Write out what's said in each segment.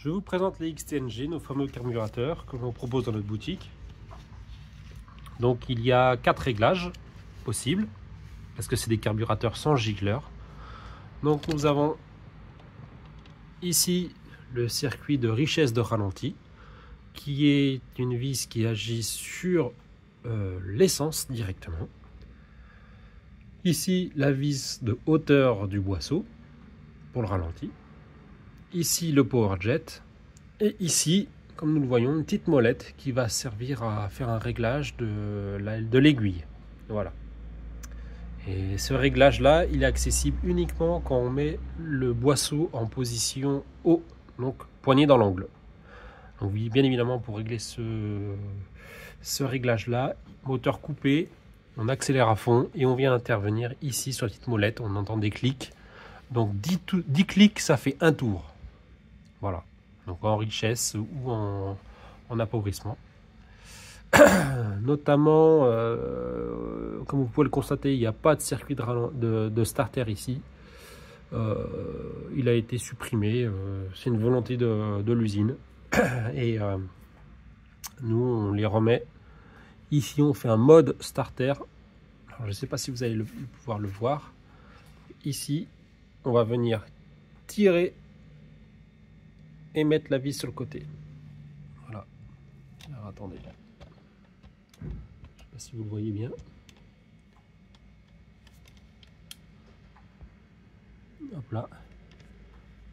Je vous présente les XTNG, nos fameux carburateurs que l'on propose dans notre boutique. Donc il y a 4 réglages possibles, parce que c'est des carburateurs sans gicleur. Donc nous avons ici le circuit de richesse de ralenti, qui est une vis qui agit sur l'essence directement. Ici la vis de hauteur du boisseau pour le ralenti. Ici le power jet. Et ici, comme nous le voyons, une petite molette qui va servir à faire un réglage de l'aiguille. Voilà. Et ce réglage là, il est accessible uniquement quand on met le boisseau en position haut, donc poignet dans l'angle. Donc oui, bien évidemment, pour régler ce réglage là, moteur coupé, on accélère à fond et on vient intervenir ici sur la petite molette. On entend des clics. Donc 10 clics, ça fait un tour. Voilà. Donc en richesse ou en appauvrissement. Notamment, comme vous pouvez le constater, il n'y a pas de circuit de starter ici. Il a été supprimé. C'est une volonté de l'usine. Et nous, on les remet. Ici, on fait un mode starter. Alors, je ne sais pas si vous allez pouvoir le voir. Ici, on va venir tirer et mettre la vis sur le côté. Voilà. Alors attendez. Je ne sais pas si vous le voyez bien. Hop là.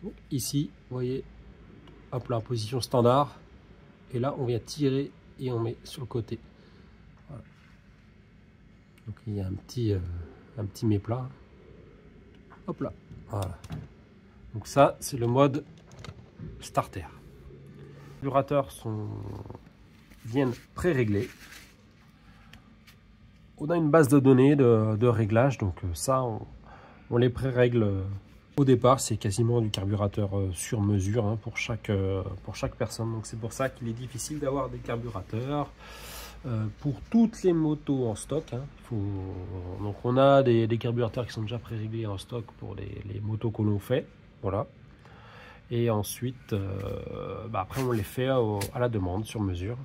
Donc, ici, vous voyez, hop là, position standard. Et là, on vient tirer et on met sur le côté. Voilà. Donc il y a un petit méplat. Hop là. Voilà. Donc ça, c'est le mode starter. Les carburateurs viennent pré-réglés. On a une base de données de réglage, donc ça on les pré-règle au départ. C'est quasiment du carburateur sur mesure hein, pour chaque personne. Donc c'est pour ça qu'il est difficile d'avoir des carburateurs pour toutes les motos en stock. Hein. Donc on a des carburateurs qui sont déjà pré-réglés en stock pour les motos que l'on fait. Voilà. Et ensuite, après on les fait à la demande, sur mesure.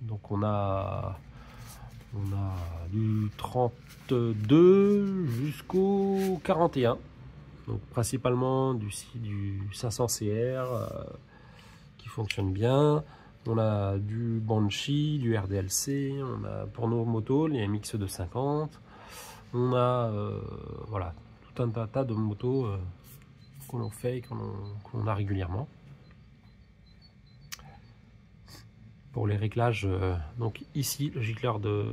Donc on a du 32 jusqu'au 41. Donc principalement du 500 CR qui fonctionne bien. On a du Banshee, du RDLC. On a pour nos motos les MX250. On a voilà, tout un tas de motos que l'on fait et que l'on a régulièrement. Pour les réglages, donc ici le gicleur de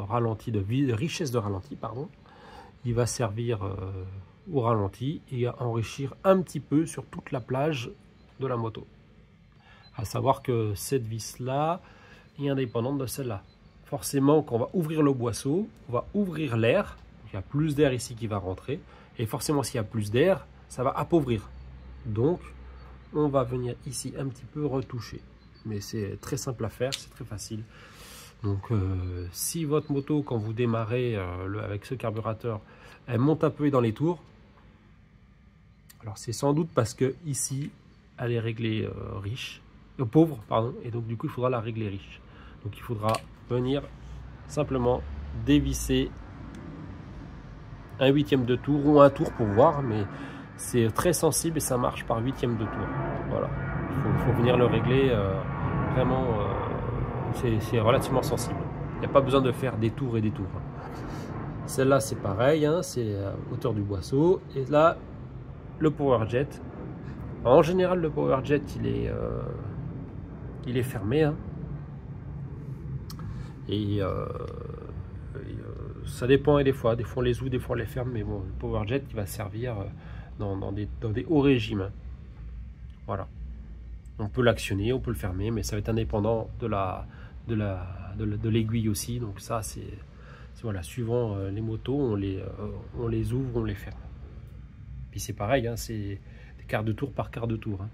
ralenti, de richesse de ralenti, pardon, il va servir au ralenti et à enrichir un petit peu sur toute la plage de la moto. À savoir que cette vis là est indépendante de celle-là. Forcément, quand on va ouvrir le boisseau, on va ouvrir l'air. Il y a plus d'air ici qui va rentrer et forcément s'il y a plus d'air, ça va appauvrir. Donc on va venir ici un petit peu retoucher. Mais c'est très simple à faire, c'est très facile. Donc si votre moto, quand vous démarrez avec ce carburateur, elle monte un peu dans les tours, alors c'est sans doute parce que ici elle est réglée pauvre, pardon, et donc du coup il faudra la régler riche. Donc il faudra venir simplement dévisser un 1/8 de tour ou un tour pour voir, mais c'est très sensible et ça marche par 1/8 de tour. Voilà, il faut venir le régler vraiment, c'est relativement sensible. Il n'y a pas besoin de faire des tours et des tours. Celle-là c'est pareil, hein, c'est à hauteur du boisseau. Et là, le power jet. En général, le power jet il est fermé. Hein. Et ça dépend et des fois on les ouvre, des fois on les ferme. Mais bon, le power jet il va servir dans des hauts régimes. Voilà. On peut l'actionner, on peut le fermer, mais ça va être indépendant de l'aiguille aussi. Donc ça, c'est voilà, suivant les motos, on les ouvre, on les ferme. Puis c'est pareil, hein, c'est des quarts de tour par quart de tour. Hein.